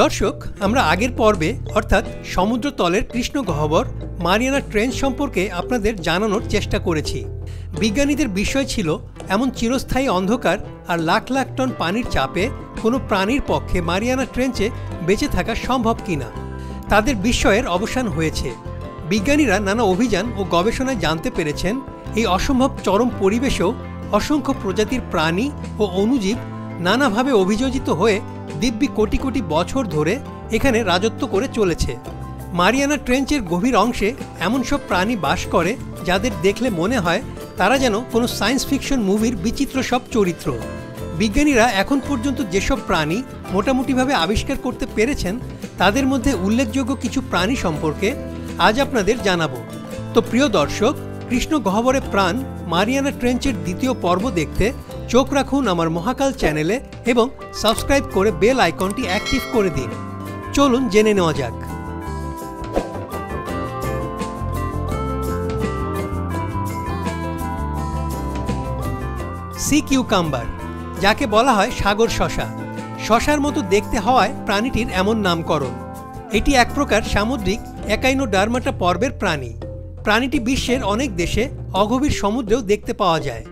দর্শক, আমরা আগের পর্বে অর্থাৎ সমুদ্রতলের কৃষ্ণ গহ্বর মারিয়ানা ট্রেঞ্চ সম্পর্কে আপনাদের জানানোর চেষ্টা করেছি। বিজ্ঞানীদের বিষয় ছিল এমন চিরস্থায়ী অন্ধকার আর লাখ লাখ টন পানির চাপে কোনো প্রাণীর পক্ষে মারিয়ানা ট্রেঞ্চে বেঁচে থাকা সম্ভব কিনা। তাদের বিস্ময়ের অবসান হয়েছে। বিজ্ঞানীরা নানা অভিযান ও গবেষণায় জানতে পেরেছেন এই অসম্ভব চরম পরিবেশেও অসংখ্য প্রজাতির প্রাণী ও অণুজীব নানাভাবে অভিযোজিত হয়ে দিব্যি কোটি কোটি বছর ধরে এখানে রাজত্ব করে চলেছে। মারিয়ানা ট্রেঞ্চের গভীর অংশে এমন সব প্রাণী বাস করে যাদের দেখলে মনে হয় তারা যেন কোনো সায়েন্স ফিকশন মুভির বিচিত্র সব চরিত্র। বিজ্ঞানীরা এখন পর্যন্ত যেসব প্রাণী মোটামুটিভাবে আবিষ্কার করতে পেরেছেন তাদের মধ্যে উল্লেখযোগ্য কিছু প্রাণী সম্পর্কে আজ আপনাদের জানাবো। তো প্রিয় দর্শক, কৃষ্ণ গহ্বরে প্রাণ মারিয়ানা ট্রেঞ্চের দ্বিতীয় পর্ব দেখতে চোখ রাখুন আমার মহাকাল চ্যানেলে এবং সাবস্ক্রাইব করে বেল আইকনটি অ্যাক্টিভ করে দিন। চলুন জেনে নেওয়া যাক। সি কিউকাম্বার, যাকে বলা হয় সাগর শসা। শসার মতো দেখতে হওয়ায় প্রাণীটির এমন নামকরণ। এটি এক প্রকার সামুদ্রিক একাইনোডার্মাটা পর্বের প্রাণী। প্রাণীটি বিশ্বের অনেক দেশে অগভীর সমুদ্রেও দেখতে পাওয়া যায়।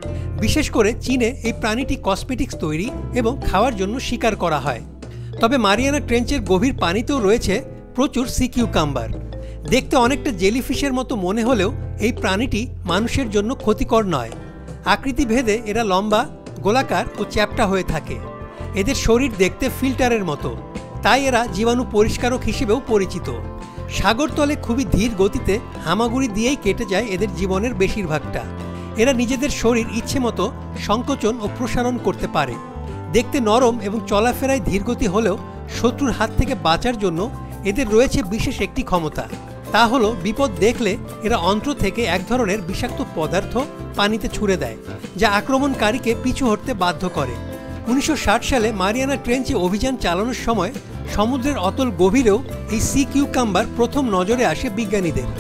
বিশেষ করে চীনে এই প্রাণীটি কসমেটিক্স তৈরি এবং খাওয়ার জন্য শিকার করা হয়। তবে মারিয়ানা ট্রেঞ্চের গভীর পানিতেও রয়েছে প্রচুর সি কিউকাম্বার। দেখতে অনেকটা জেলিফিশের মতো মনে হলেও এই প্রাণীটি মানুষের জন্য ক্ষতিকর নয়। আকৃতি ভেদে এরা লম্বা, গোলাকার ও চ্যাপ্টা হয়ে থাকে। এদের শরীর দেখতে ফিল্টারের মতো, তাই এরা জীবাণু পরিষ্কারক হিসেবেও পরিচিত। সাগরতলে খুবই ধীর গতিতে হামাগুড়ি দিয়েই কেটে যায় এদের জীবনের বেশিরভাগটা। এরা নিজেদের শরীর ইচ্ছে মতো সংকোচন ও প্রসারণ করতে পারে। দেখতে নরম এবং চলাফেরায় ধীরগতি হলেও শত্রুর হাত থেকে বাঁচার জন্য এদের রয়েছে বিশেষ একটি ক্ষমতা। তা হলো বিপদ দেখলে এরা অন্ত্র থেকে এক ধরনের বিষাক্ত পদার্থ পানিতে ছুড়ে দেয়, যা আক্রমণকারীকে পিছু হটতে বাধ্য করে। 1960 সালে মারিয়ানা ট্রেঞ্চে অভিযান চালানোর সময় সমুদ্রের অতল গভীরেও এই সি কিউকাম্বার প্রথম নজরে আসে বিজ্ঞানীদের।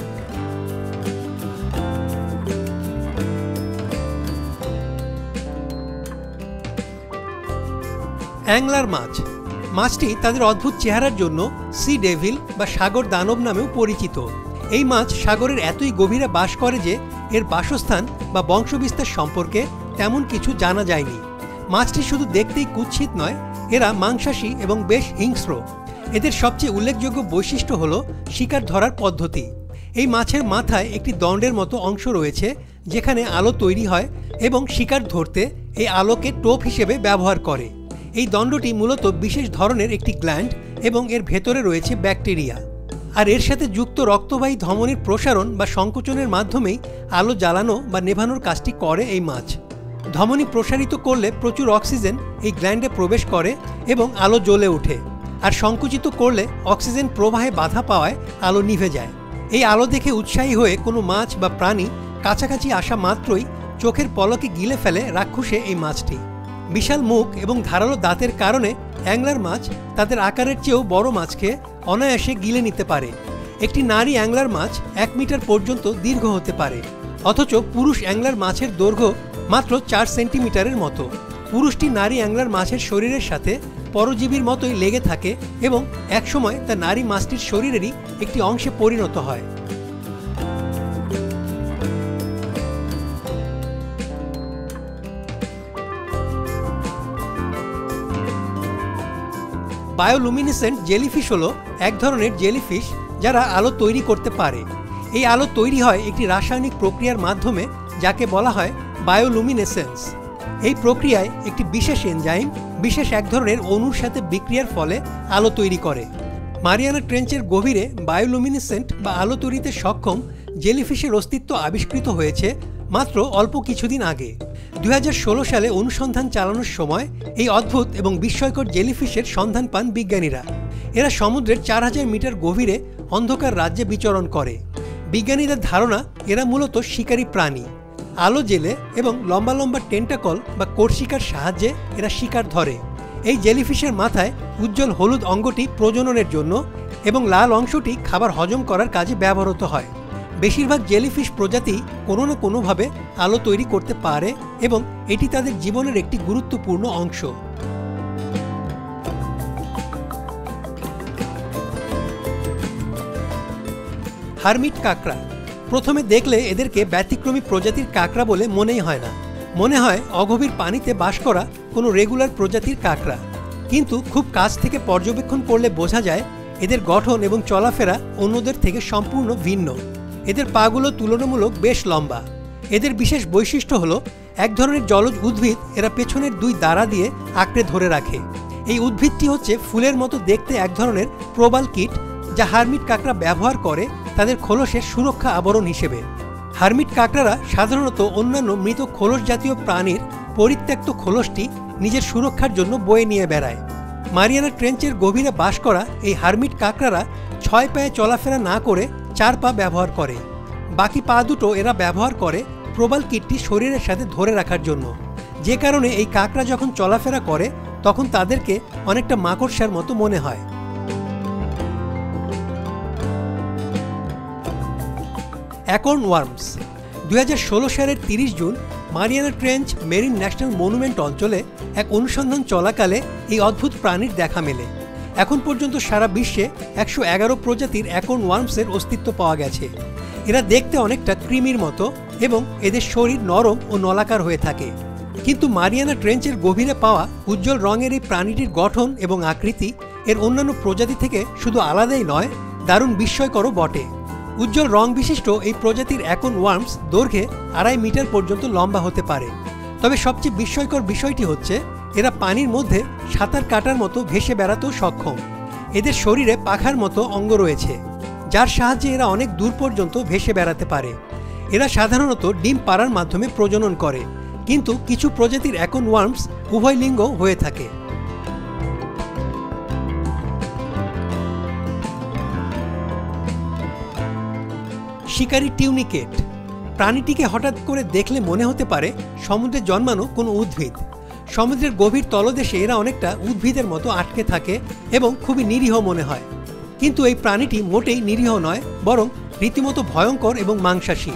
অ্যাংলার মাছ। মাছটি তাদের অদ্ভুত চেহারার জন্য সি ডেভিল বা সাগর দানব নামেও পরিচিত। এই মাছ সাগরের এতই গভীরে বাস করে যে এর বাসস্থান বা বংশবিস্তার সম্পর্কে তেমন কিছু জানা যায়নি। মাছটি শুধু দেখতেই কুৎসিত নয়, এরা মাংসাশী এবং বেশ হিংস্র। এদের সবচেয়ে উল্লেখযোগ্য বৈশিষ্ট্য হল শিকার ধরার পদ্ধতি। এই মাছের মাথায় একটি দণ্ডের মতো অংশ রয়েছে যেখানে আলো তৈরি হয় এবং শিকার ধরতে এই আলোকে টোপ হিসেবে ব্যবহার করে। এই দণ্ডটি মূলত বিশেষ ধরনের একটি গ্ল্যান্ড এবং এর ভেতরে রয়েছে ব্যাকটেরিয়া। আর এর সাথে যুক্ত রক্তবাহী ধমনীর প্রসারণ বা সংকোচনের মাধ্যমেই আলো জ্বালানো বা নেভানোর কাজটি করে এই মাছ। ধমনী প্রসারিত করলে প্রচুর অক্সিজেন এই গ্ল্যান্ডে প্রবেশ করে এবং আলো জ্বলে ওঠে, আর সংকুচিত করলে অক্সিজেন প্রবাহে বাধা পাওয়ায় আলো নিভে যায়। এই আলো দেখে উৎসাহী হয়ে কোনো মাছ বা প্রাণী কাছাকাছি আসা মাত্রই চোখের পলকে গিলে ফেলে রাক্ষসে এই মাছটি। বিশাল মুখ এবং ধারালো দাঁতের কারণে অ্যাংলার মাছ তাদের আকারের চেয়েও বড় মাছকে অনায়াসে গিলে নিতে পারে। একটি নারী অ্যাংলার মাছ 1 মিটার পর্যন্ত দীর্ঘ হতে পারে, অথচ পুরুষ অ্যাংলার মাছের দৈর্ঘ্য মাত্র 4 সেন্টিমিটারের মতো। পুরুষটি নারী অ্যাংলার মাছের শরীরের সাথে পরজীবীর মতোই লেগে থাকে এবং একসময় তা নারী মাছটির শরীরেরই একটি অংশে পরিণত হয়। বায়োলুমিনেসেন্ট জেলিফিশ হলো এক ধরনের জেলিফিশ যারা আলো তৈরি করতে পারে। এই আলো তৈরি হয় একটি রাসায়নিক প্রক্রিয়ার মাধ্যমে যাকে বলা হয় বায়োলুমিনেসেন্স। এই প্রক্রিয়ায় একটি বিশেষ এনজাইম বিশেষ এক ধরনের অণুর সাথে বিক্রিয়ার ফলে আলো তৈরি করে। মারিয়ানা ট্রেঞ্চের গভীরে বায়োলুমিনেসেন্ট বা আলো তৈরিতে সক্ষম জেলিফিশের অস্তিত্ব আবিষ্কৃত হয়েছে মাত্র অল্প কিছুদিন আগে। 2016 সালে অনুসন্ধান চালানোর সময় এই অদ্ভুত এবং বিস্ময়কর জেলিফিশের সন্ধান পান বিজ্ঞানীরা। এরা সমুদ্রের 4000 মিটার গভীরে অন্ধকার রাজ্যে বিচরণ করে। বিজ্ঞানীদের ধারণা এরা মূলত শিকারী প্রাণী। আলো জেলে এবং লম্বা লম্বা টেন্টাকল বা কর্ষিকার সাহায্যে এরা শিকার ধরে। এই জেলিফিশের মাথায় উজ্জ্বল হলুদ অঙ্গটি প্রজননের জন্য এবং লাল অংশটি খাবার হজম করার কাজে ব্যবহৃত হয়। বেশিরভাগ জেলিফিশ প্রজাতি কোনো না কোনোভাবে আলো তৈরি করতে পারে এবং এটি তাদের জীবনের একটি গুরুত্বপূর্ণ অংশ। হারমিট কাঁকড়া। প্রথমে দেখলে এদেরকে ব্যতিক্রমী প্রজাতির কাঁকড়া বলে মনেই হয় না, মনে হয় অগভীর পানিতে বাস করা কোনো রেগুলার প্রজাতির কাঁকড়া। কিন্তু খুব কাছ থেকে পর্যবেক্ষণ করলে বোঝা যায় এদের গঠন এবং চলাফেরা অন্যদের থেকে সম্পূর্ণ ভিন্ন। এদের পাগুলো তুলনামূলক বেশ লম্বা। এদের বিশেষ বৈশিষ্ট্য হলো এক ধরনের জলজ উদ্ভিদ এরা পেছনের দুই দাঁড়া দিয়ে আঁকড়ে ধরে রাখে। এই উদ্ভিদটি হচ্ছে ফুলের মতো দেখতে এক ধরনের প্রবাল কীট, যা হারমিট কাঁকড়া ব্যবহার করে তাদের খোলসের সুরক্ষা আবরণ হিসেবে। হারমিট কাঁকড়ারা সাধারণত অন্যান্য মৃত খোলস জাতীয় প্রাণীর পরিত্যক্ত খোলসটি নিজের সুরক্ষার জন্য বয়ে নিয়ে বেড়ায়। মারিয়ানা ট্রেঞ্চের গভীরে বাস করা এই হারমিট কাঁকড়ারা 6 পায়ে চলাফেরা না করে 4 পা ব্যবহার করে। বাকি পা দুটো এরা ব্যবহার করে প্রবাল কীটটি শরীরের সাথে ধরে রাখার জন্য, যে কারণে এই কাঁকড়া যখন চলাফেরা করে তখন তাদেরকে অনেকটা মাকড়সার মতো মনে হয়। Acorn worms. 2016 সালের 30 June Mariana trench marine national monument অঞ্চলে এক অনুসন্ধান চলাকালে এই অদ্ভুত প্রাণীর দেখা মেলে। এখন পর্যন্ত সারা বিশ্বে 111 প্রজাতির অ্যাকর্ন ওয়ার্মসের অস্তিত্ব পাওয়া গেছে। এরা দেখতে অনেকটা কৃমির মতো এবং এদের শরীর নরম ও নলাকার হয়ে থাকে। কিন্তু মারিয়ানা ট্রেঞ্চের গভীরে পাওয়া উজ্জ্বল রঙের এই প্রাণীটির গঠন এবং আকৃতি এর অন্যান্য প্রজাতি থেকে শুধু আলাদাই নয়, দারুণ বিস্ময়করও বটে। উজ্জ্বল রং বিশিষ্ট এই প্রজাতির অ্যাকর্ন ওয়ার্মস দৈর্ঘ্যে 2.5 মিটার পর্যন্ত লম্বা হতে পারে। তবে সবচেয়ে বিস্ময়কর বিষয়টি হচ্ছে এরা পানির মধ্যে সাঁতার কাটার মতো ভেসে বেড়াতেও সক্ষম। এদের শরীরে পাখার মতো অঙ্গ রয়েছে, যার সাহায্যে এরা অনেক দূর পর্যন্ত ভেসে বেড়াতে পারে। এরা সাধারণত ডিম পাড়ার মাধ্যমে প্রজনন করে, কিন্তু কিছু প্রজাতির অ্যাকর্ন ওয়ার্মস উভয় লিঙ্গ হয়ে থাকে। শিকারি টিউনিকেট। প্রাণীটিকে হঠাৎ করে দেখলে মনে হতে পারে সমুদ্রে জন্মানো কোনো উদ্ভিদ। সমুদ্রের গভীর তলদেশে এরা অনেকটা উদ্ভিদের মতো আটকে থাকে এবং খুবই নিরীহ মনে হয়। কিন্তু এই প্রাণীটি মোটেই নিরীহ নয়, বরং রীতিমতো ভয়ঙ্কর এবং মাংসাশী।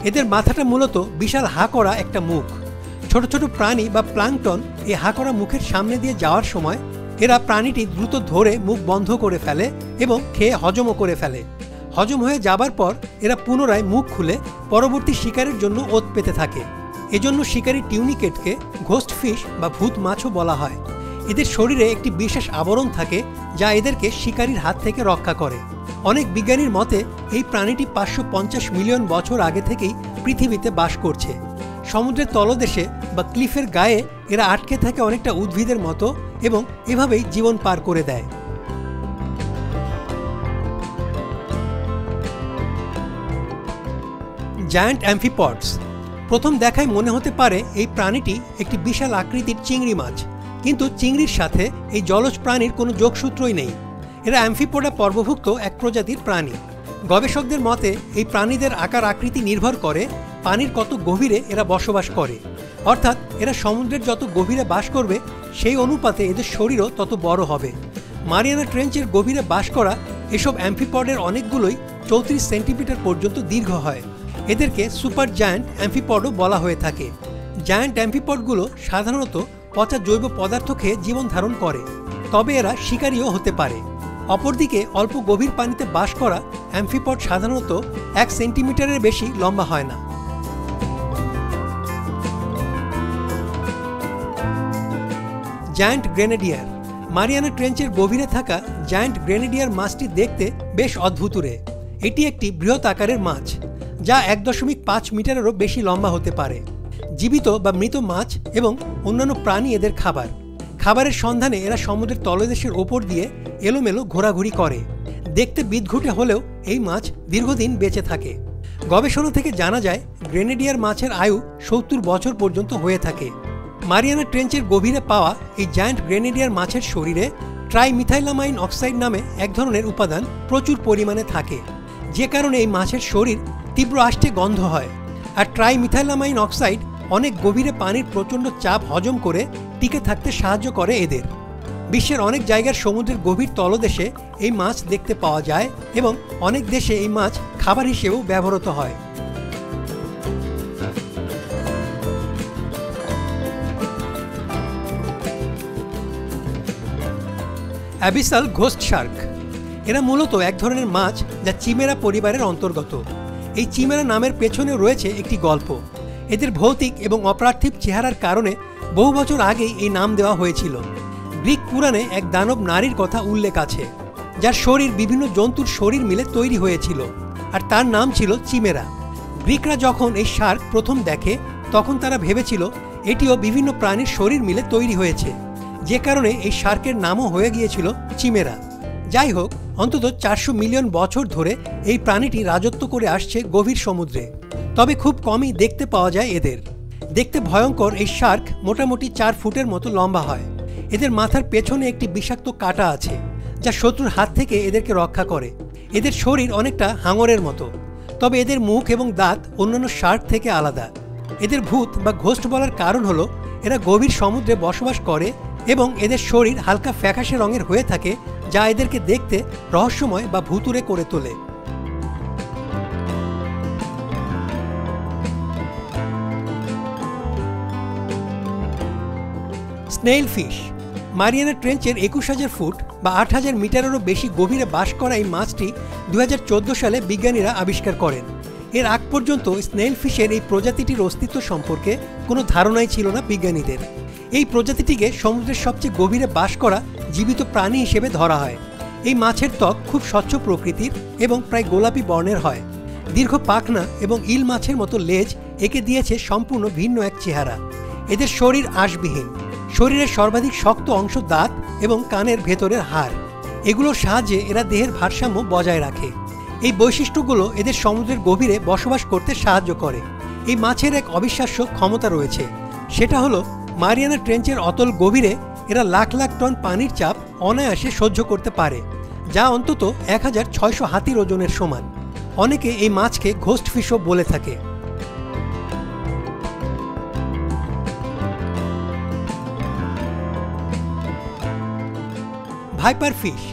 এদের মাথাটা মূলত বিশাল হা করা একটা মুখ। ছোট ছোট প্রাণী বা প্লাঙ্কটন এই হা করা মুখের সামনে দিয়ে যাওয়ার সময় এরা প্রাণীটি দ্রুত ধরে মুখ বন্ধ করে ফেলে এবং খেয়ে হজমও করে ফেলে। হজম হয়ে যাবার পর এরা পুনরায় মুখ খুলে পরবর্তী শিকারের জন্য ওত পেতে থাকে। এজন্য শিকারি টিউনিকেটকে ঘোস্ট ফিশ বা ভূত মাছও বলা হয়। এদের শরীরে একটি বিশেষ আবরণ থাকে যা এদেরকে শিকারির হাত থেকে রক্ষা করে। অনেক বিজ্ঞানীর মতে এই প্রাণীটি 550 মিলিয়ন বছর আগে থেকেই পৃথিবীতে বাস করছে। সমুদ্রের তলদেশে বা ক্লিফের গায়ে এরা আটকে থাকে অনেকটা উদ্ভিদের মতো এবং এভাবেই জীবন পার করে দেয়। জায়ান্ট অ্যাম্ফিপডস। প্রথম দেখায় মনে হতে পারে এই প্রাণীটি একটি বিশাল আকৃতির চিংড়ি মাছ, কিন্তু চিংড়ির সাথে এই জলজ প্রাণীর কোনো যোগসূত্রই নেই। এরা অ্যাম্ফিপোডা পর্বভুক্ত এক প্রজাতির প্রাণী। গবেষকদের মতে এই প্রাণীদের আকার আকৃতি নির্ভর করে পানির কত গভীরে এরা বসবাস করে, অর্থাৎ এরা সমুদ্রের যত গভীরে বাস করবে সেই অনুপাতে এদের শরীরও তত বড় হবে। মারিয়ানা ট্রেঞ্চের গভীরে বাস করা এসব অ্যাম্ফিপডের অনেকগুলোই 34 সেন্টিমিটার পর্যন্ত দীর্ঘ হয়। এদেরকে সুপার জায়ান্ট অ্যাম্ফিপডও বলা হয়ে থাকে। জায়ান্ট অ্যাম্ফিপডগুলো সাধারণত পচা জৈব পদার্থ খেয়ে জীবন ধারণ করে, তবে এরা শিকারীও হতে পারে। অপরদিকে অল্প গভীর পানিতে বাস করা অ্যাম্ফিপড সাধারণত 1 সেন্টিমিটারের বেশি লম্বা হয় না। Giant grenadier. মারিয়ানা ট্রেঞ্চের গভীরে থাকা জায়ান্ট গ্রেনেডিয়ার মাছটি দেখতে বেশ অদ্ভুতুরে। এটি একটি বৃহৎ আকারের মাছ যা 1.5 মিটারেরও বেশি লম্বা হতে পারে। জীবিত বা মৃত মাছ এবং অন্যান্য প্রাণী এদের খাবার। খাবারের সন্ধানে এরা সমুদ্রের তলদেশের ওপর দিয়ে এলোমেলো ঘোরাঘুরি করে। দেখতে বিদঘুটে হলেও এই মাছ দীর্ঘদিন বেঁচে থাকে। গবেষণা থেকে জানা যায় গ্রেনেডিয়ার মাছের আয়ু 70 বছর পর্যন্ত হয়ে থাকে। মারিয়ানা ট্রেঞ্চের গভীরে পাওয়া এই জায়ান্ট গ্রেনেডিয়ার মাছের শরীরে ট্রাইমিথাইলামাইন অক্সাইড নামে এক ধরনের উপাদান প্রচুর পরিমাণে থাকে, যে কারণে এই মাছের শরীর তীব্র আষ্টে গন্ধ হয়। আর ট্রাইমিথাইলামাইন অক্সাইড অনেক গভীরে পানির প্রচণ্ড চাপ হজম করে টিকে থাকতে সাহায্য করে এদের। বিশ্বের অনেক জায়গার সমুদ্রের গভীর তলদেশে এই মাছ দেখতে পাওয়া যায় এবং অনেক দেশে এই মাছ খাবার হিসেবেও ব্যবহৃত হয়। Abyssal ghost Shark. এরা মূলত এক ধরনের মাছ যা চিমেরা পরিবারের অন্তর্গত। এই চিমেরা নামের পেছনে রয়েছে একটি গল্প। এদের ভৌতিক এবং অপার্থিব চেহারার কারণে বহু বছর আগেই এই নাম দেওয়া হয়েছিল। গ্রিক পুরাণে এক দানব নারীর কথা উল্লেখ আছে, যার শরীর বিভিন্ন জন্তুর শরীর মিলে তৈরি হয়েছিল, আর তার নাম ছিল চিমেরা। গ্রিকরা যখন এই শার্ক প্রথম দেখে তখন তারা ভেবেছিল এটিও বিভিন্ন প্রাণীর শরীর মিলে তৈরি হয়েছে, যে কারণে এই শার্কের নামও হয়ে গিয়েছিল চিমেরা। যাই হোক, অন্তত 400 মিলিয়ন বছর ধরে এই প্রাণীটি রাজত্ব করে আসছে গভীর সমুদ্রে। তবে খুব কমই দেখতে পাওয়া যায় এদের। দেখতে ভয়ঙ্কর এই শার্ক মোটামুটি 4 ফুটের মতো লম্বা হয়। এদের মাথার পেছনে একটি বিষাক্ত কাঁটা আছে, যা শত্রুর হাত থেকে এদেরকে রক্ষা করে। এদের শরীর অনেকটা হাঙরের মতো, তবে এদের মুখ এবং দাঁত অন্যান্য শার্ক থেকে আলাদা। এদের ভূত বা ঘোস্ট বলার কারণ হলো এরা গভীর সমুদ্রে বসবাস করে এবং এদের শরীর হালকা ফ্যাকাশে রঙের হয়ে থাকে, যা এদেরকে দেখতে রহস্যময় বা ভুতুড়ে করে তোলে। Snail fish. মারিয়ানা ট্রেঞ্চের 21,000 ফুট বা 8,000 মিটারেরও বেশি গভীরে বাস করা এই মাছটি 2014 সালে বিজ্ঞানীরা আবিষ্কার করেন। এর আগ পর্যন্ত স্নেইল ফিশের এই প্রজাতিটির অস্তিত্ব সম্পর্কে কোনো ধারণাই ছিল না বিজ্ঞানীদের। এই প্রজাতিটিকে সমুদ্রের সবচেয়ে গভীরে বাস করা জীবিত প্রাণী হিসেবে ধরা হয়। এই মাছের ত্বক খুব স্বচ্ছ প্রকৃতির এবং প্রায় গোলাপি বর্ণের হয়। দীর্ঘ পাখনা এবং ইল মাছের মতো লেজ একে দিয়েছে সম্পূর্ণ ভিন্ন এক চেহারা। এদের শরীর আঁশবিহীন। শরীরের সর্বাধিক শক্ত অংশ দাঁত এবং কানের ভেতরের হাড়। এগুলোর সাহায্যে এরা দেহের ভারসাম্য বজায় রাখে। এই বৈশিষ্ট্যগুলো এদের সমুদ্রের গভীরে বসবাস করতে সাহায্য করে। এই মাছের এক অবিশ্বাস্য ক্ষমতা রয়েছে, সেটা হলো মারিয়ানা ট্রেঞ্চের অতল গভীরে এরা লাখ লাখ টন পানির চাপ অনায়াসে সহ্য করতে পারে, যা অন্তত 1600 হাতির ওজনের সমান। অনেকে এই মাছকে ঘোস্ট ফিশও বলে থাকে। Viper fish.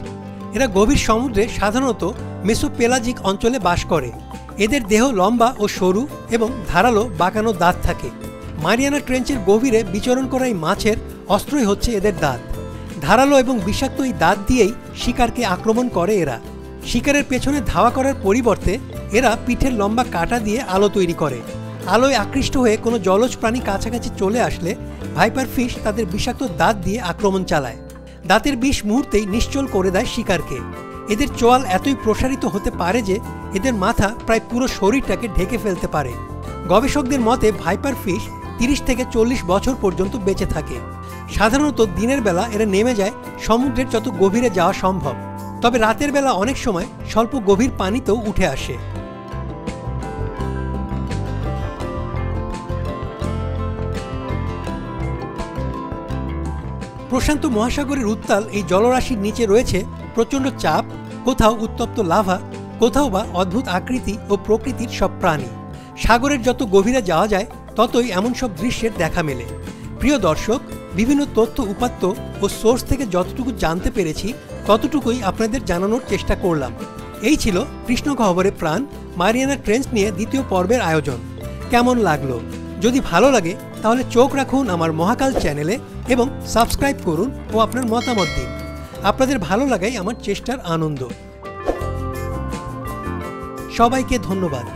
এরা গভীর সমুদ্রে সাধারণত মেসোপেলাজিক অঞ্চলে বাস করে। এদের দেহ লম্বা ও সরু এবং ধারালো বাঁকানো দাঁত থাকে। মারিয়ানা ট্রেঞ্চের গভীরে বিচরণ করা এই মাছের অস্ত্রই হচ্ছে এদের দাঁত। ধারালো এবং বিষাক্ত এই দাঁত দিয়েই শিকারকে আক্রমণ করে এরা। শিকারের পেছনে ধাওয়া করার পরিবর্তে এরা পিঠের লম্বা কাঁটা দিয়ে আলো তৈরি করে। আলোয় আকৃষ্ট হয়ে কোনো জলজ প্রাণী কাছাকাছি চলে আসলে ভাইপার ফিশ তাদের বিষাক্ত দাঁত দিয়ে আক্রমণ চালায়। দাঁতের বিষ মুহূর্তেই নিশ্চল করে দেয় শিকারকে। এদের চোয়াল এতই প্রসারিত হতে পারে যে এদের মাথা প্রায় পুরো শরীরটাকে ঢেকে ফেলতে পারে। গবেষকদের মতে ভাইপার ফিশ 30 থেকে 40 বছর পর্যন্ত বেঁচে থাকে। সাধারণত দিনের বেলা এরা নেমে যায় সমুদ্রের যত গভীরে যাওয়া সম্ভব, তবে রাতের বেলা অনেক সময় স্বল্প গভীর পানিতেও উঠে আসে। প্রশান্ত মহাসাগরের উত্তাল এই জলরাশির নিচে রয়েছে প্রচণ্ড চাপ, কোথাও উত্তপ্ত লাভা, কোথাও বা অদ্ভুত আকৃতি ও প্রকৃতির সব প্রাণী। সাগরের যত গভীরে যাওয়া যায় ততই এমন সব দৃশ্যের দেখা মেলে। প্রিয় দর্শক, বিভিন্ন তথ্য উপাত্ত ও সোর্স থেকে যতটুকু জানতে পেরেছি ততটুকুই আপনাদের জানানোর চেষ্টা করলাম। এই ছিল কৃষ্ণগহ্বরে প্রাণ মারিয়ানা ট্রেঞ্চ নিয়ে দ্বিতীয় পর্বের আয়োজন। কেমন লাগলো? যদি ভালো লাগে তাহলে চোখ রাখুন আমার মহাকাল চ্যানেলে এবং সাবস্ক্রাইব করুন ও আপনার মতামত দিন। আপনাদের ভালো লাগাই আমার চেষ্টার আনন্দ। সবাইকে ধন্যবাদ।